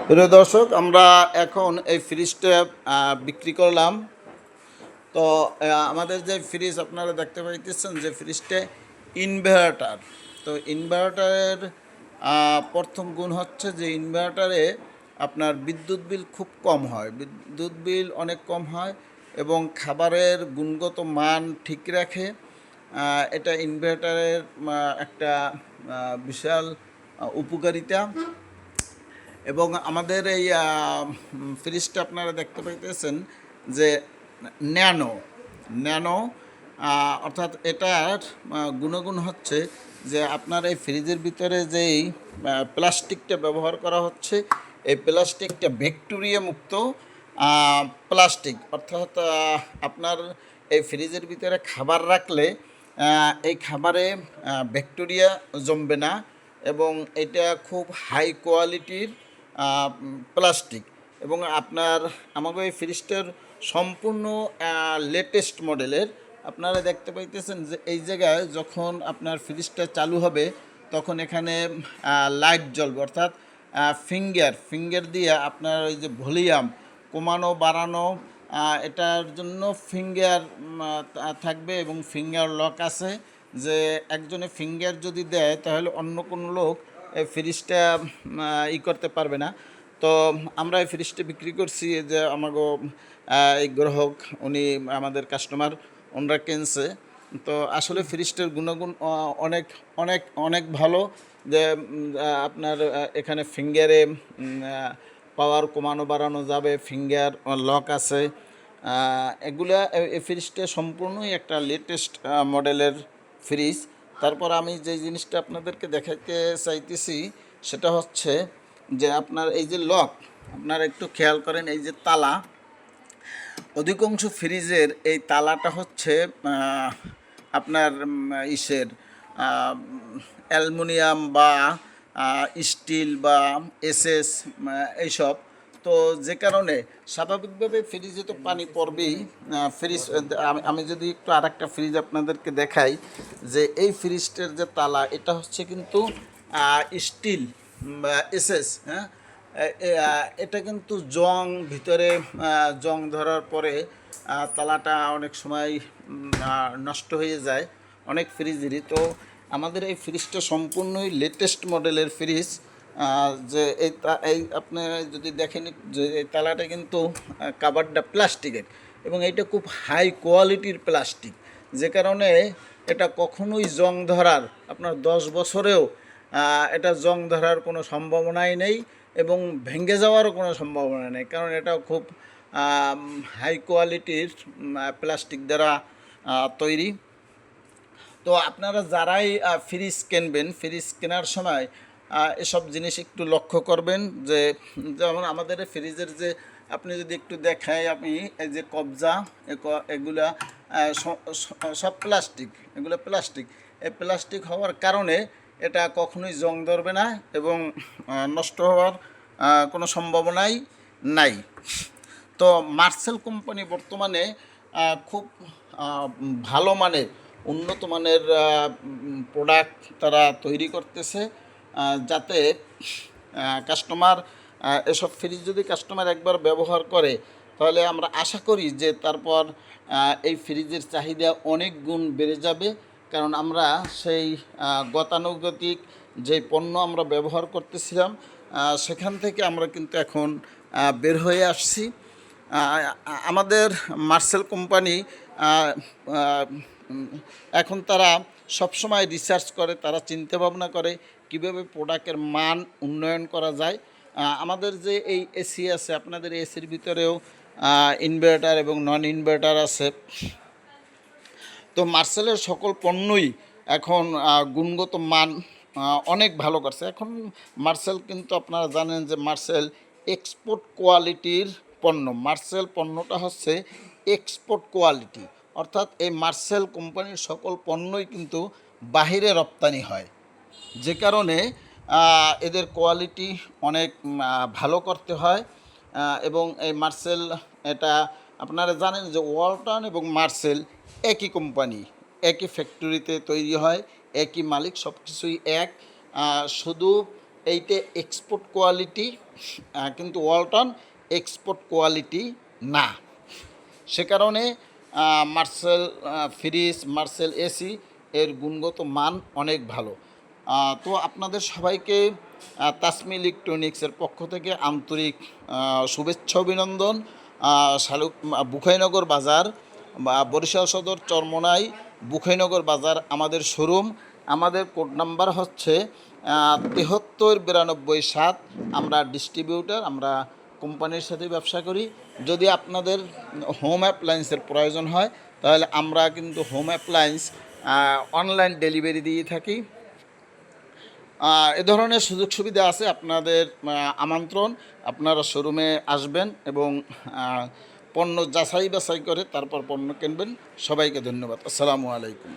প্রিয় দর্শক, আমরা এখন এই ফ্রিজটা বিক্রি করলাম। তো আমাদের যে ফ্রিজ আপনারা দেখতে পাইতেছেন যে ফ্রিজটা ইনভার্টার। তো ইনভার্টারের প্রথম গুণ হচ্ছে যে ইনভার্টারে আপনার বিদ্যুৎ বিল খুব কম হয়, বিদ্যুৎ বিল অনেক কম হয় এবং খাবারের গুণগত মান ঠিক রাখে। এটা ইনভার্টারের একটা বিশাল উপকারিতা। এবং আমাদের এই ফ্রিজটা আপনারা দেখতে পাইতেছেন যে ন্যানো ন্যানো অর্থাৎ এটার গুণগুণ হচ্ছে যে আপনার এই ফ্রিজের ভিতরে যেই প্লাস্টিকটা ব্যবহার করা হচ্ছে, এই প্লাস্টিকটা ব্যাকটেরিয়া মুক্ত প্লাস্টিক। অর্থাৎ আপনার এই ফ্রিজের ভিতরে খাবার রাখলে এই খাবারে ব্যাকটেরিয়া জমবে না এবং এটা খুব হাই কোয়ালিটির প্লাস্টিক। এবং আপনার আমাকে এই ফ্রিজটার সম্পূর্ণ লেটেস্ট মডেলের। আপনারা দেখতে পাইতেছেন যে এই জায়গায় যখন আপনার ফ্রিজটা চালু হবে তখন এখানে লাইট জ্বলবে, অর্থাৎ ফিঙ্গার দিয়ে আপনার ওই যে ভলিউম কমানো বাড়ানো এটার জন্য ফিঙ্গার থাকবে এবং ফিঙ্গার লক আছে, যে একজনে ফিঙ্গার যদি দেয় তাহলে অন্য কোনো লোক এই ফ্রিজটা করতে পারবে না। তো আমরা এই ফ্রিজটা বিক্রি করছি, যে আমাগো এই গ্রাহক উনি আমাদের কাস্টমার ওনারা কিনছে। তো আসলে ফ্রিজটার গুণগুণ অনেক অনেক অনেক ভালো, যে আপনার এখানে ফিঙ্গারে পাওয়ার কমানো বাড়ানো যাবে, ফিঙ্গার লক আছে। এগুলা এই ফ্রিজটা সম্পূর্ণই একটা লেটেস্ট মডেলের ফ্রিজ। তারপর আমি যে জিনিসটা আপনাদেরকে দেখাইতে চাইতেছি সেটা হচ্ছে যে আপনার এই যে লক, আপনারা একটু খেয়াল করেন, এই যে তালা, অধিকাংশ ফ্রিজের এই তালাটা হচ্ছে আপনার ইসের অ্যালুমিনিয়াম বা স্টিল বা এসএস এইসব। তো যে কারণে স্বাভাবিকভাবে ফ্রিজে তো পানি পড়বেই। ফ্রিজ আমি যদি একটু আর একটা ফ্রিজ আপনাদেরকে দেখাই, যে এই ফ্রিজটার যে তালা এটা হচ্ছে কিন্তু স্টিল বা এসএস। হ্যাঁ, এটা কিন্তু জং ভিতরে জং ধরার পরে তালাটা অনেক সময় নষ্ট হয়ে যায় অনেক ফ্রিজেরই। তো আমাদের এই ফ্রিজটা সম্পূর্ণই লেটেস্ট মডেলের ফ্রিজ। যে এই আপনি যদি দেখেন যে এই তালাটা কিন্তু কাভারটা প্লাস্টিকের এবং এটা খুব হাই কোয়ালিটির প্লাস্টিক, যে কারণে এটা কখনোই জং ধরার, আপনার 10 বছরেও এটা জং ধরার কোনো সম্ভাবনাই নেই এবং ভেঙে যাওয়ারও কোনো সম্ভাবনা নেই, কারণ এটা খুব হাই কোয়ালিটির প্লাস্টিক দ্বারা তৈরি। তো আপনারা যারাই ফ্রিজ কিনবেন, ফ্রিজ কেনার সময় এসব জিনিস একটু লক্ষ্য করবেন। যে যেমন আমাদের ফ্রিজের যে আপনি যদি একটু দেখাই, আমি এই যে কবজা এগুলা সব প্লাস্টিক, এগুলো প্লাস্টিক। এই প্লাস্টিক হওয়ার কারণে এটা কখনোই জং ধরবে না এবং নষ্ট হওয়ার কোনো সম্ভাবনাই নাই। তো মার্সেল কোম্পানি বর্তমানে খুব ভালো মানের, উন্নত মানের প্রোডাক্ট তারা তৈরি করতেছে, যাতে কাস্টমার এসব ফ্রিজ যদি কাস্টমার একবার ব্যবহার করে তাহলে আমরা আশা করি যে তারপর এই ফ্রিজের চাহিদা অনেক গুণ বেড়ে যাবে। কারণ আমরা সেই গতানুগতিক যে পণ্য আমরা ব্যবহার করতেছিলাম সেখান থেকে আমরা কিন্তু এখন বের হয়ে আসছি। আমাদের মার্সেল কোম্পানি এখন তারা সবসময় রিসার্চ করে, তারা চিন্তা ভাবনা করে কীভাবে প্রোডাক্টের মান উন্নয়ন করা যায়। আমাদের যে এই এসি আছে, আপনাদের এসির ভিতরেও ইনভার্টার এবং নন ইনভার্টার আছে। তো মার্সেলের সকল পণ্যই এখন গুণগত মান অনেক ভালো করছে। এখন মার্সেল কিন্তু আপনারা জানেন যে মার্সেল এক্সপোর্ট কোয়ালিটির পণ্য। মার্সেল পণ্যটা হচ্ছে এক্সপোর্ট কোয়ালিটি, অর্থাৎ এই মার্সেল কোম্পানির সকল পণ্যই কিন্তু বাহিরে রপ্তানি হয়, যে কারণে এদের কোয়ালিটি অনেক ভালো করতে হয়। এবং এই মার্সেল, এটা আপনারা জানেন যে ওয়ালটন এবং মার্সেল একই কোম্পানি, একই ফ্যাক্টরিতে তৈরি হয়, একই মালিক, সব কিছুই এক। শুধু এইটা এক্সপোর্ট কোয়ালিটি, কিন্তু ওয়ালটন এক্সপোর্ট কোয়ালিটি না। সে কারণে মার্সেল ফ্রিজ, মার্সেল এসি এর গুণগত মান অনেক ভালো। তো আপনাদের সবাইকে তাসমি ইলেকট্রনিক্সের পক্ষ থেকে আন্তরিক শুভেচ্ছা অভিনন্দন। বুখাইনগর বাজার বা বরিশাল সদর চরমোনাই বুখাইনগর বাজার আমাদের শোরুম। আমাদের কোড নাম্বার হচ্ছে 7392 7। আমরা ডিস্ট্রিবিউটার, আমরা কোম্পানির সাথে ব্যবসা করি। যদি আপনাদের হোম অ্যাপ্লায়েন্সের প্রয়োজন হয় তাহলে আমরা কিন্তু হোম অ্যাপ্লায়েন্স অনলাইন ডেলিভারি দিয়ে থাকি। এ ধরনের সুযোগ সুবিধা আছে। আপনাদের আমন্ত্রণ, আপনারা শোরুমে আসবেন এবং পণ্য যাচাই বাছাই করে তারপর পণ্য কিনবেন। সবাইকে ধন্যবাদ। আসসালামু আলাইকুম।